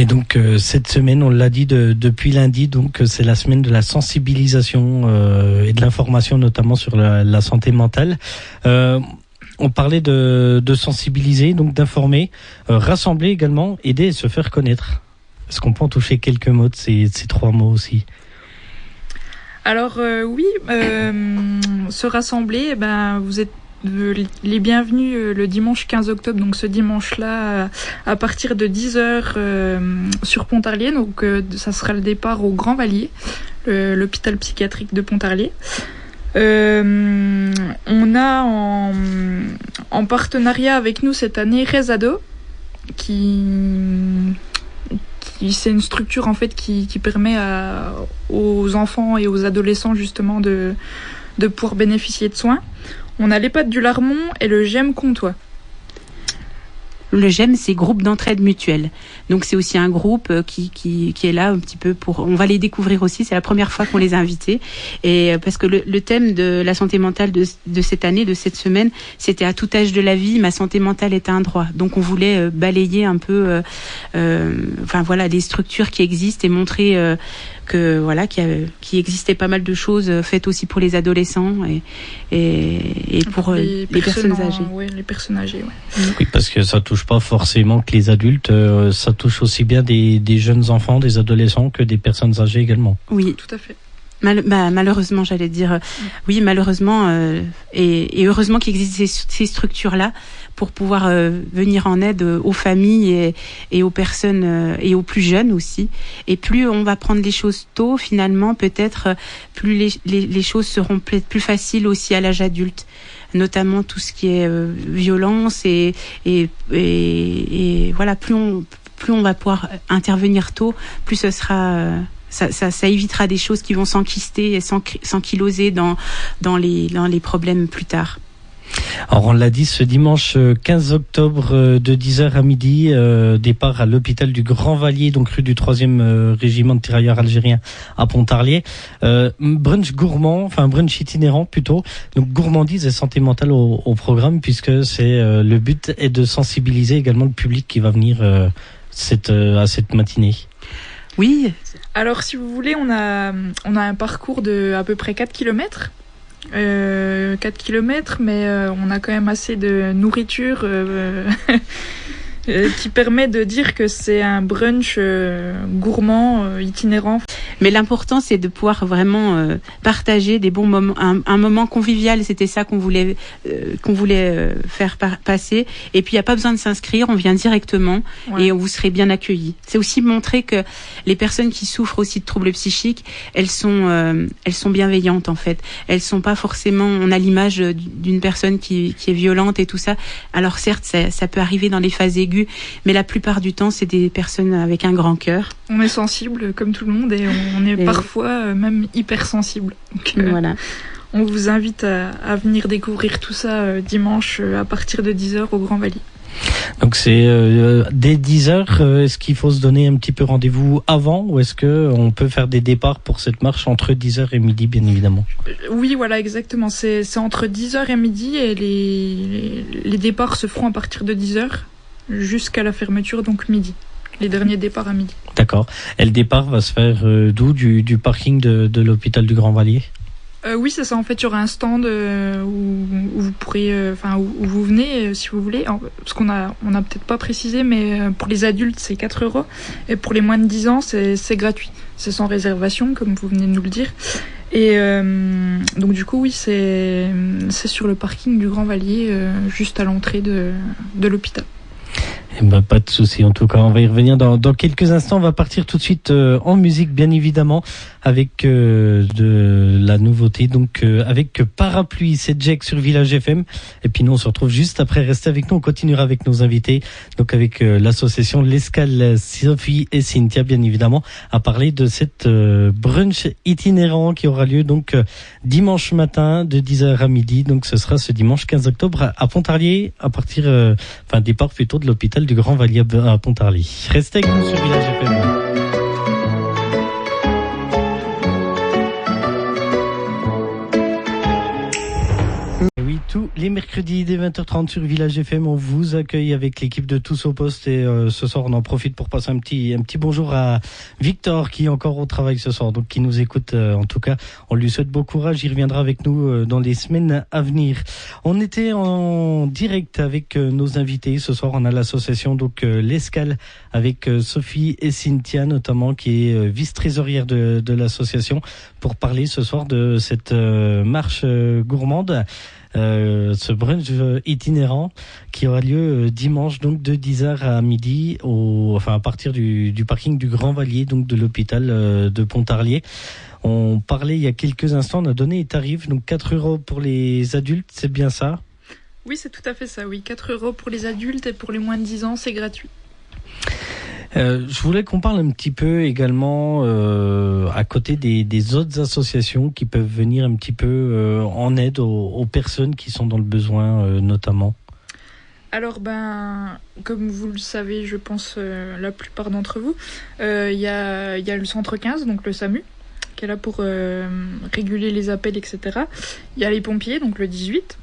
Et donc cette semaine, on l'a dit depuis lundi, donc c'est la semaine de la sensibilisation et de l'information, notamment sur la santé mentale. On parlait de sensibiliser, donc d'informer, rassembler également, aider et se faire connaître. Est-ce qu'on peut en toucher quelques mots de ces trois mots aussi ? Alors oui, se rassembler, vous êtes les bienvenus le dimanche 15 octobre, donc ce dimanche-là, à partir de 10h sur Pontarlier. Donc ça sera le départ au Grand Vallier, l'hôpital psychiatrique de Pontarlier. On a en partenariat avec nous cette année Rezado, qui c'est une structure en fait qui permet aux enfants et aux adolescents justement de pouvoir bénéficier de soins. On a l'EHPAD du Larmont et le GEM Comtois. Le GEM, c'est groupe d'entraide mutuelle. Donc c'est aussi un groupe qui est là un petit peu pour... On va les découvrir aussi, c'est la première fois qu'on les a invités. Et parce que le thème de la santé mentale de cette année, de cette semaine, c'était à tout âge de la vie, ma santé mentale est un droit. Donc on voulait balayer un peu les structures qui existent et montrer qu'il existait pas mal de choses faites aussi pour les adolescents et pour les personnes âgées. Oui, les personnes âgées, ouais. Oui, parce que ça touche pas forcément que les adultes, ça touche aussi bien des jeunes enfants, des adolescents que des personnes âgées également. Oui, tout à fait. Malheureusement, j'allais dire, oui, malheureusement, et heureusement qu'il existe ces structures-là pour pouvoir venir en aide aux familles et aux personnes et aux plus jeunes aussi. Et plus on va prendre les choses tôt, finalement, peut-être plus les choses seront plus faciles aussi à l'âge adulte, notamment tout ce qui est violence et voilà, plus on va pouvoir intervenir tôt, plus ce sera ça évitera des choses qui vont s'enquister et s'ankyloser dans les problèmes plus tard. Alors on l'a dit, ce dimanche 15 octobre de 10h à midi, départ à l'hôpital du Grand Vallier, donc rue du 3e régiment de tirailleurs algériens à Pontarlier. Brunch gourmand, enfin brunch itinérant plutôt, donc gourmandise et santé mentale au programme, puisque c'est le but est de sensibiliser également le public qui va venir à cette matinée. Oui. Alors si vous voulez, on a un parcours de à peu près 4 km. 4 km, mais on a quand même assez de nourriture qui permet de dire que c'est un brunch gourmand, itinérant. Mais l'important, c'est de pouvoir vraiment partager des bons moments, un moment convivial. C'était ça qu'on voulait faire passer. Et puis, il n'y a pas besoin de s'inscrire, on vient directement et vous serez bien accueillis. C'est aussi montrer que les personnes qui souffrent aussi de troubles psychiques, elles sont bienveillantes en fait. Elles sont pas forcément. On a l'image d'une personne qui est violente et tout ça. Alors certes, ça peut arriver dans les phases aiguës, mais la plupart du temps, c'est des personnes avec un grand cœur. On est sensible comme tout le monde et on est parfois même hypersensible. Donc, voilà. On vous invite à venir découvrir tout ça dimanche à partir de 10h au Grand Vallier. Donc c'est dès 10h, est-ce qu'il faut se donner un petit peu rendez-vous avant ou est-ce qu'on peut faire des départs pour cette marche entre 10h et midi, bien évidemment ? Oui, voilà, exactement. C'est entre 10h et midi et les départs se feront à partir de 10h jusqu'à la fermeture, donc midi. Les derniers départs à midi. D'accord. Et le départ va se faire d'où ? Du parking de l'hôpital du Grand Vallier ? Oui, c'est ça. En fait, il y aura un stand où vous pourrez, où vous venez si vous voulez. Parce qu'on a peut-être pas précisé, mais pour les adultes, c'est 4 € et pour les moins de 10 ans, c'est gratuit. C'est sans réservation, comme vous venez de nous le dire. Et donc du coup, oui, c'est sur le parking du Grand Vallier, juste à l'entrée de l'hôpital. Eh ben, pas de souci. En tout cas, on va y revenir dans quelques instants. On va partir tout de suite en musique, bien évidemment, avec de la nouveauté. Donc, avec Parapluie, c'est Jack sur Village FM. Et puis nous, on se retrouve juste après. Restez avec nous. On continuera avec nos invités. Donc, avec l'association L'Escale, Sophie et Cynthia, bien évidemment, à parler de cette brunch itinérant qui aura lieu donc dimanche matin de 10h à midi. Donc, ce sera ce dimanche 15 octobre à Pontarlier, à partir, départ plutôt de l'hôpital du Grand Vallier à Pontarlier. Restez avec nous sur Village FM. Et oui, tous Les mercredis dès 20h30 sur Village FM, on vous accueille avec l'équipe de Tous au Poste et ce soir on en profite pour passer un petit bonjour à Victor qui est encore au travail ce soir, donc qui nous écoute. En tout cas, on lui souhaite bon courage, il reviendra avec nous dans les semaines à venir. On était en direct avec nos invités. Ce soir on a l'association donc l'Escale avec Sophie et Cynthia notamment, qui est vice-trésorière de l'association, pour parler ce soir de cette marche gourmande. Ce brunch itinérant qui aura lieu dimanche, donc de 10h à midi, à partir du parking du Grand Vallier, donc de l'hôpital de Pontarlier. On parlait il y a quelques instants, on a donné les tarifs, donc 4 € pour les adultes, c'est bien ça? Oui, c'est tout à fait ça, oui. 4 € pour les adultes et pour les moins de 10 ans, c'est gratuit. Je voulais qu'on parle un petit peu également à côté des autres associations qui peuvent venir un petit peu en aide aux personnes qui sont dans le besoin notamment. Alors comme vous le savez, je pense la plupart d'entre vous, il y a le centre 15, donc le SAMU, qui est là pour réguler les appels, etc. Il y a les pompiers, donc le 18.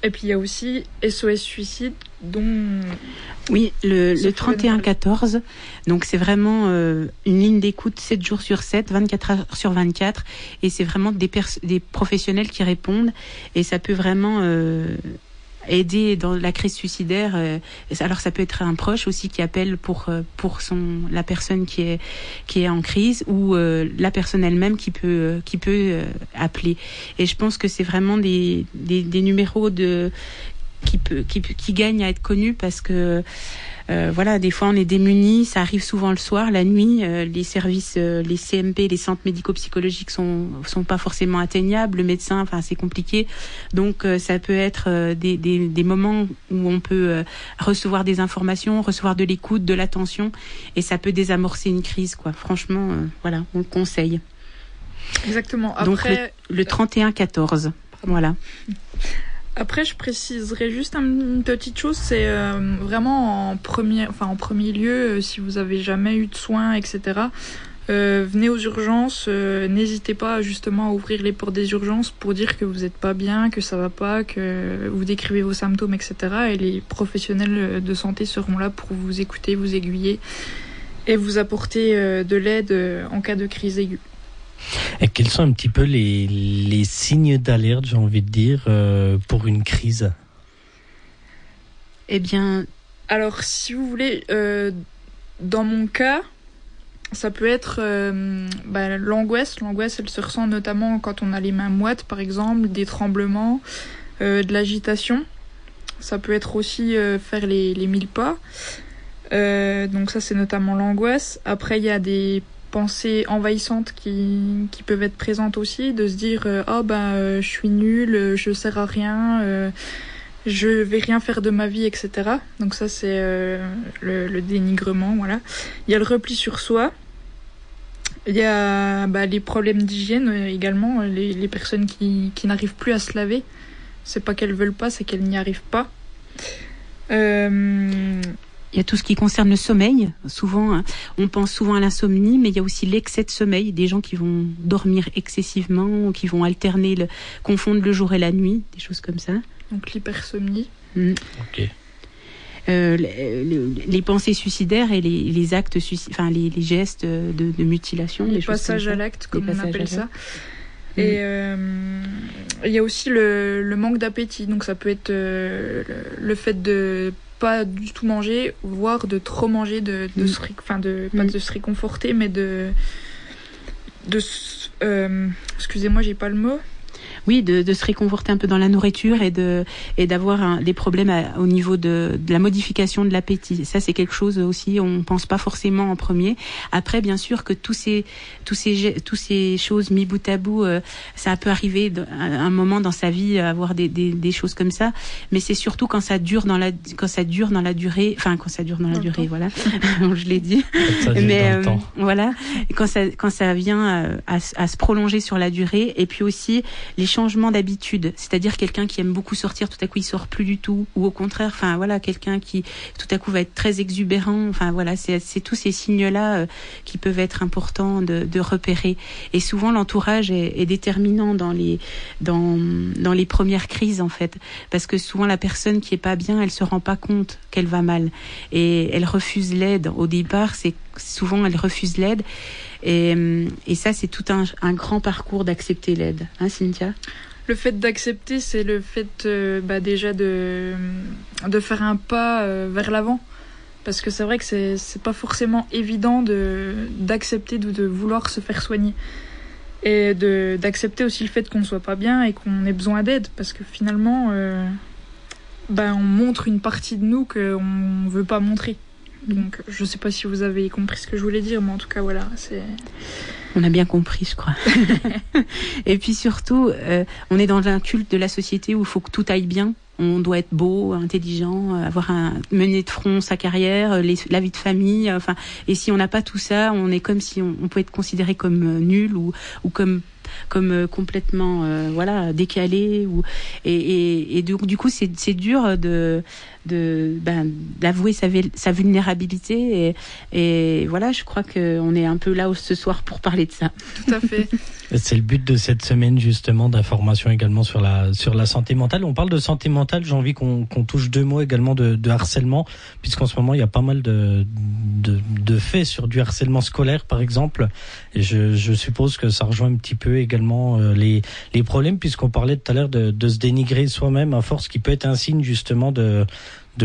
Et puis il y a aussi SOS Suicide, dont... Oui, le 31-14. Donc c'est vraiment une ligne d'écoute 7 jours sur 7, 24 heures sur 24. Et c'est vraiment des professionnels qui répondent. Et ça peut vraiment aider dans la crise suicidaire. Alors ça peut être un proche aussi qui appelle pour la personne qui est en crise, ou la personne elle-même qui peut appeler. Et je pense que c'est vraiment des numéros qui gagnent à être connus, parce que des fois on est démunis, ça arrive souvent le soir, la nuit, les services, les CMP, les centres médico-psychologiques sont pas forcément atteignables, le médecin, c'est compliqué. Donc ça peut être des moments où on peut recevoir des informations, recevoir de l'écoute, de l'attention, et ça peut désamorcer une crise, quoi. Franchement, on le conseille. Exactement. Après, donc le 31-14, voilà. Après, je préciserai juste une petite chose, c'est vraiment en premier lieu, si vous avez jamais eu de soins, etc., venez aux urgences, n'hésitez pas justement à ouvrir les portes des urgences pour dire que vous n'êtes pas bien, que ça va pas, que vous décrivez vos symptômes, etc. Et les professionnels de santé seront là pour vous écouter, vous aiguiller et vous apporter de l'aide en cas de crise aiguë. Et quels sont un petit peu les signes d'alerte, j'ai envie de dire, pour une crise? Eh bien... Alors, si vous voulez, dans mon cas, ça peut être l'angoisse. L'angoisse, elle se ressent notamment quand on a les mains moites, par exemple, des tremblements, de l'agitation. Ça peut être aussi faire les 1000 pas. Donc ça, c'est notamment l'angoisse. Après, il y a des pensées envahissantes qui peuvent être présentes aussi, de se dire je suis nulle, je sers à rien, je vais rien faire de ma vie, etc. Donc ça, c'est le dénigrement, voilà. Il y a le repli sur soi, il y a les problèmes d'hygiène également, les personnes qui n'arrivent plus à se laver. C'est pas qu'elles veulent pas, c'est qu'elles n'y arrivent pas. Il y a tout ce qui concerne le sommeil. Souvent, on pense souvent à l'insomnie, mais il y a aussi l'excès de sommeil. Des gens qui vont dormir excessivement, ou qui vont confondre le jour et la nuit, des choses comme ça. Donc l'hypersomnie. Ok. Les pensées suicidaires et les actes les gestes de mutilation. Les passages à l'acte, comme on appelle ça. Et il y a aussi le manque d'appétit. Donc ça peut être le fait de pas du tout manger, voire de trop manger, pas de se réconforter, mais excusez-moi, j'ai pas le mot. Oui, de se réconforter un peu dans la nourriture et d'avoir des problèmes au niveau de la modification de l'appétit. Ça, c'est quelque chose aussi, on pense pas forcément en premier. Après, bien sûr que tous ces choses mis bout à bout, ça peut arriver à un moment dans sa vie, avoir des choses comme ça. Mais c'est surtout quand ça dure dans la durée, voilà. Je l'ai dit. Mais voilà, quand ça vient à se prolonger sur la durée, et puis aussi les changements d'habitude, c'est-à-dire quelqu'un qui aime beaucoup sortir, tout à coup il sort plus du tout, ou au contraire, enfin voilà, quelqu'un qui tout à coup va être très exubérant, enfin voilà, c'est tous ces signes-là qui peuvent être importants de repérer. Et souvent l'entourage est déterminant dans les premières crises en fait, parce que souvent la personne qui est pas bien, elle se rend pas compte qu'elle va mal et elle refuse l'aide. Au départ, c'est souvent elle refuse l'aide. Et ça, c'est tout un grand parcours d'accepter l'aide. Hein, Cynthia ? Le fait d'accepter, c'est le fait déjà de faire un pas vers l'avant. Parce que c'est vrai que c'est pas forcément évident d'accepter de vouloir se faire soigner. Et d'accepter aussi le fait qu'on soit pas bien et qu'on ait besoin d'aide. Parce que finalement, on montre une partie de nous qu'on veut pas montrer. Donc, je sais pas si vous avez compris ce que je voulais dire, mais en tout cas, voilà, c'est... On a bien compris, je crois. Et puis surtout, on est dans un culte de la société où il faut que tout aille bien. On doit être beau, intelligent, mener de front sa carrière, la vie de famille. Enfin, et si on n'a pas tout ça, on est comme si on peut être considéré comme nul ou comme complètement décalé et du coup c'est dur d'avouer sa vulnérabilité et voilà, je crois que on est un peu là ce soir pour parler de ça. Tout à fait. C'est le but de cette semaine justement, d'information également sur la santé mentale. On parle de santé mentale, j'ai envie qu'on touche deux mots également de harcèlement, puisqu'en ce moment il y a pas mal de faits sur du harcèlement scolaire par exemple, et je suppose que ça rejoint un petit peu également les problèmes, puisqu'on parlait tout à l'heure de se dénigrer soi-même à force, qui peut être un signe justement de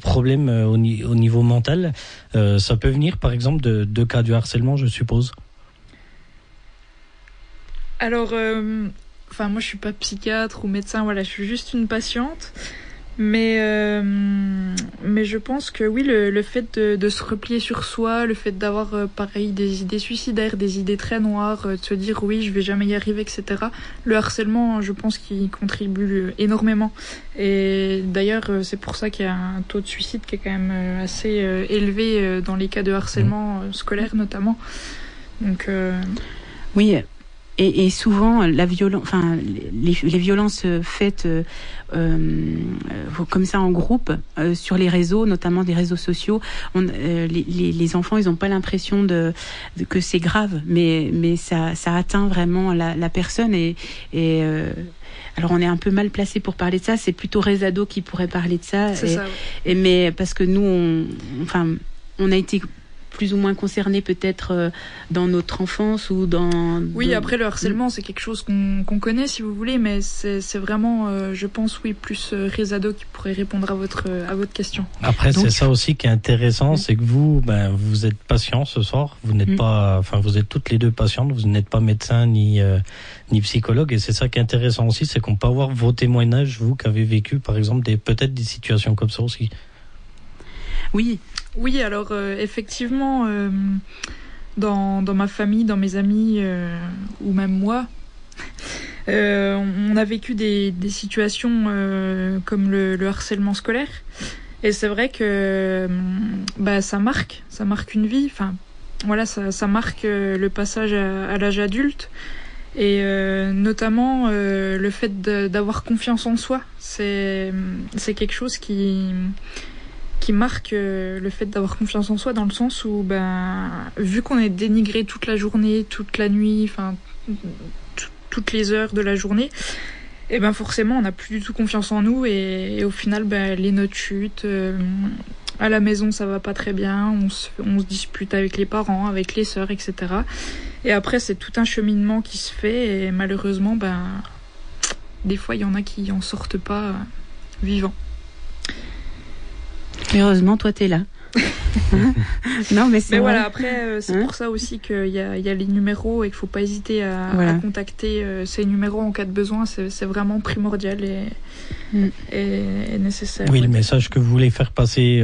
problèmes au niveau mental. Ça peut venir par exemple de cas de harcèlement, je suppose. Alors, moi je suis pas psychiatre ou médecin, voilà, je suis juste une patiente. Mais je pense que oui, le fait de se replier sur soi, le fait d'avoir pareil des idées suicidaires, des idées très noires, de se dire oui, je vais jamais y arriver, etc. Le harcèlement, je pense qu'il contribue énormément. Et d'ailleurs, c'est pour ça qu'il y a un taux de suicide qui est quand même assez élevé dans les cas de harcèlement scolaire notamment. Donc oui. Et souvent, les violences faites comme ça en groupe, sur les réseaux, notamment des réseaux sociaux, les enfants, ils n'ont pas l'impression que c'est grave, mais ça atteint vraiment la personne. Alors on est un peu mal placé pour parler de ça. C'est plutôt Rezado qui pourrait parler de ça. C'est ça. Ouais. Mais parce que nous, on a été plus ou moins concernés peut-être dans notre enfance ou dans... Oui, après le harcèlement, c'est quelque chose qu'on connaît si vous voulez, mais c'est vraiment, je pense, oui, plus Rezado qui pourrait répondre à votre question. Après, donc, c'est ça aussi qui est intéressant, c'est que vous êtes patient ce soir, vous n'êtes pas, vous êtes toutes les deux patientes, vous n'êtes pas médecin ni psychologue, et c'est ça qui est intéressant aussi, c'est qu'on peut avoir vos témoignages, vous qui avez vécu par exemple peut-être des situations comme ça aussi. Oui, alors effectivement, dans ma famille, dans mes amis, ou même moi, on a vécu des situations comme le harcèlement scolaire. Et c'est vrai que ça marque une vie. Enfin, voilà, ça marque le passage à l'âge adulte. Et notamment le fait d'avoir confiance en soi. C'est quelque chose qui marque le fait d'avoir confiance en soi, dans le sens où vu qu'on est dénigré toute la journée, toute la nuit, toutes les heures de la journée, et forcément on n'a plus du tout confiance en nous, et au final les notes chutent, à la maison ça va pas très bien, on se dispute avec les parents, avec les sœurs, etc. Et après c'est tout un cheminement qui se fait, et malheureusement des fois il y en a qui en sortent pas vivants. Heureusement, toi, t'es là. Non, mais voilà, après, c'est pour ça aussi qu'il y a les numéros, et qu'il ne faut pas hésiter à contacter ces numéros en cas de besoin. C'est vraiment primordial et nécessaire. Oui, le message que vous voulez faire passer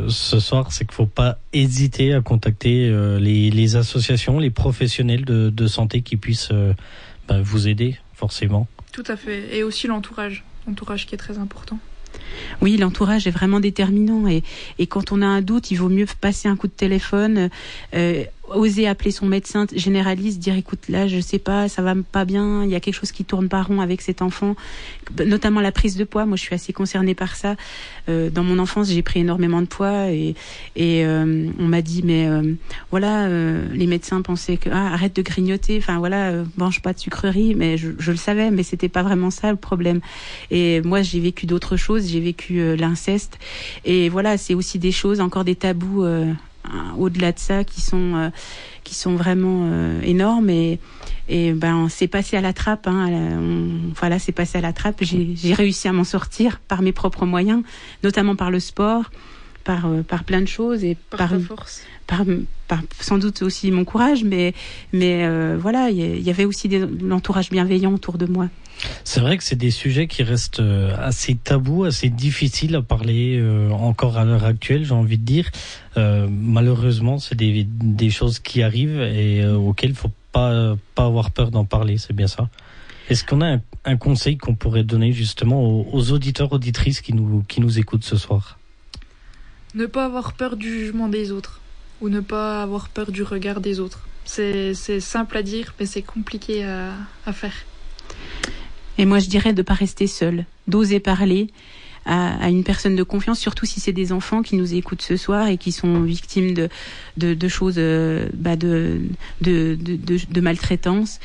ce soir, c'est qu'il ne faut pas hésiter à contacter les associations, les professionnels de santé qui puissent vous aider, forcément. Tout à fait. Et aussi l'entourage qui est très important. Oui, l'entourage est vraiment déterminant, et quand on a un doute, il vaut mieux passer un coup de téléphone. oser appeler son médecin généraliste, dire écoute là je sais pas, ça va pas bien, il y a quelque chose qui tourne pas rond avec cet enfant, notamment la prise de poids. Moi je suis assez concernée par ça. Dans mon enfance j'ai pris énormément de poids et on m'a dit mais voilà les médecins pensaient que arrête de grignoter, enfin voilà mange pas de sucreries, mais je le savais, mais c'était pas vraiment ça le problème. Et moi j'ai vécu d'autres choses, j'ai vécu l'inceste et voilà, c'est aussi des choses, encore des tabous au-delà de ça qui sont vraiment énormes et ben c'est passé à la trappe voilà, c'est passé à la trappe. J'ai réussi à m'en sortir par mes propres moyens, notamment par le sport, par plein de choses et par ta force, par sans doute aussi mon courage, mais voilà, il y avait aussi l'entourage bienveillant autour de moi. C'est vrai que c'est des sujets qui restent assez tabous, assez difficiles à parler encore à l'heure actuelle, j'ai envie de dire. Malheureusement, c'est des choses qui arrivent et auxquelles il faut pas avoir peur d'en parler, c'est bien ça. Est-ce qu'on a un conseil qu'on pourrait donner justement aux auditeurs, auditrices qui nous écoutent ce soir? Ne pas avoir peur du jugement des autres ou ne pas avoir peur du regard des autres. C'est simple à dire, mais c'est compliqué à faire. Et moi, je dirais de pas rester seul, d'oser parler à une personne de confiance, surtout si c'est des enfants qui nous écoutent ce soir et qui sont victimes de choses, de maltraitance.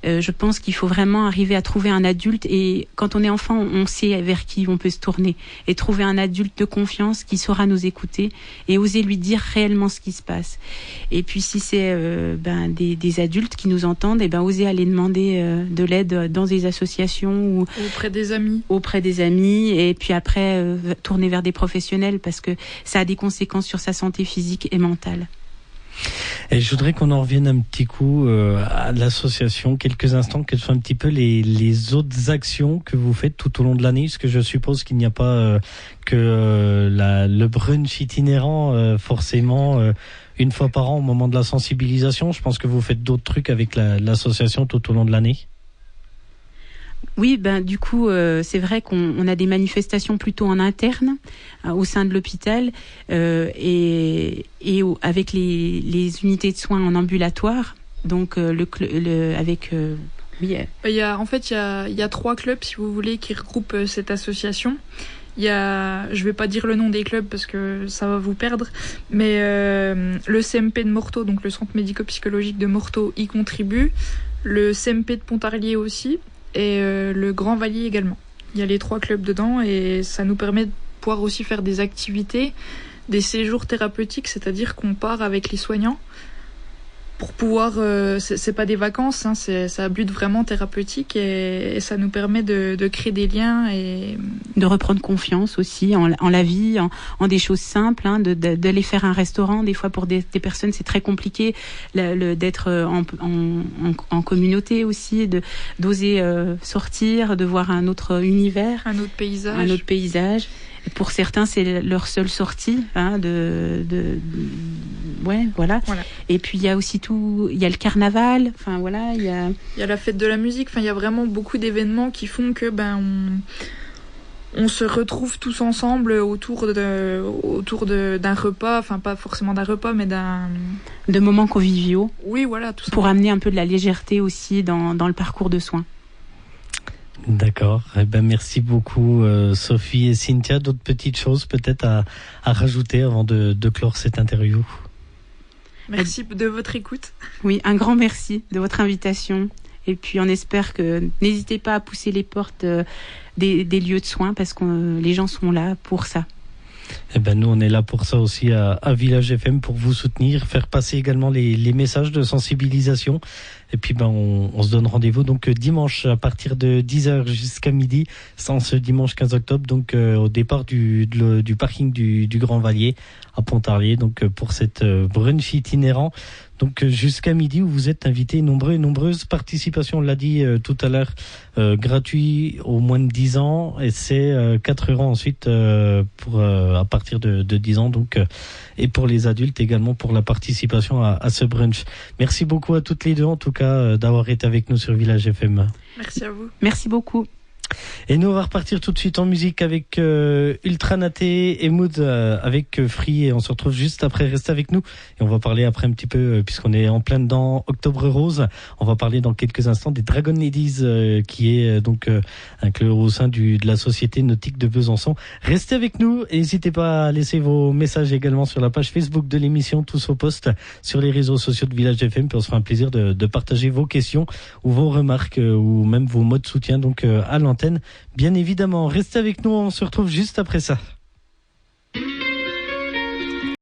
Je pense qu'il faut vraiment arriver à trouver un adulte, et quand on est enfant, on sait vers qui on peut se tourner, et trouver un adulte de confiance qui saura nous écouter et oser lui dire réellement ce qui se passe. Et puis si c'est des adultes qui nous entendent, et oser aller demander de l'aide dans des associations ou auprès des amis. Et puis après tourner vers des professionnels, parce que ça a des conséquences sur sa santé physique et mentale. Et je voudrais qu'on en revienne un petit coup à l'association, quelques instants, quelles sont un petit peu les autres actions que vous faites tout au long de l'année, parce que je suppose qu'il n'y a pas que le brunch itinérant forcément une fois par an au moment de la sensibilisation. Je pense que vous faites d'autres trucs avec l'association tout au long de l'année. Oui, du coup, c'est vrai qu'on a des manifestations plutôt en interne au sein de l'hôpital et avec les unités de soins en ambulatoire. Donc oui. Il y a 3 clubs, si vous voulez, qui regroupent cette association. Je vais pas dire le nom des clubs parce que ça va vous perdre, mais le CMP de Morteau, donc le centre médico-psychologique de Morteau, y contribue. Le CMP de Pontarlier aussi. Et le Grand Vallier également. Il y a les 3 clubs dedans et ça nous permet de pouvoir aussi faire des activités, des séjours thérapeutiques, c'est-à-dire qu'on part avec les soignants pour pouvoir... c'est pas des vacances, ça a but vraiment thérapeutique et ça nous permet de créer des liens et... De reprendre confiance aussi en la vie, en des choses simples, d'aller faire un restaurant. Des fois pour des personnes c'est très compliqué d'être en communauté aussi, d'oser sortir, de voir un autre univers. Un autre paysage. Et pour certains, c'est leur seule sortie, ouais, voilà. Et puis il y a aussi il y a le carnaval, enfin voilà, il y a la fête de la musique, enfin il y a vraiment beaucoup d'événements qui font que on se retrouve tous ensemble autour d'un repas, enfin pas forcément d'un repas, mais de moments conviviaux. Oui, voilà, tout ça. Pour amener un peu de la légèreté aussi dans le parcours de soins. D'accord. Merci beaucoup Sophie et Cynthia. D'autres petites choses peut-être à rajouter avant de clore cette interview? Merci de votre écoute. Oui, un grand merci de votre invitation. Et puis on espère que n'hésitez pas à pousser les portes des lieux de soins, parce que les gens sont là pour ça. Nous on est là pour ça aussi à Village FM, pour vous soutenir, faire passer également les messages de sensibilisation. Et puis on se donne rendez-vous donc dimanche à partir de 10h jusqu'à midi, ce dimanche 15 octobre, donc au départ du parking du Grand Vallier à Pontarlier, donc pour cette brunch itinérant. Donc jusqu'à midi, où vous êtes invités nombreux et nombreuses. Participation, on l'a dit tout à l'heure, gratuit aux moins de 10 ans, et c'est 4 € ensuite pour à partir de 10 ans, donc et pour les adultes également pour la participation à ce brunch. Merci beaucoup à toutes les deux en tout cas d'avoir été avec nous sur Village FM. Merci à vous. Merci beaucoup. Et nous, on va repartir tout de suite en musique avec Ultranaté et Mood avec Free. Et on se retrouve juste après. Restez avec nous. Et on va parler après un petit peu, puisqu'on est en plein dedans, Octobre Rose. On va parler dans quelques instants des Dragon Ladies, qui est donc un club au sein de la Société Nautique de Besançon. Restez avec nous et n'hésitez pas à laisser vos messages également sur la page Facebook de l'émission, tous au poste sur les réseaux sociaux de Village FM. Puis on se fera un plaisir de partager vos questions ou vos remarques ou même vos mots de soutien donc à l'antenne. Bien évidemment, restez avec nous, on se retrouve juste après ça.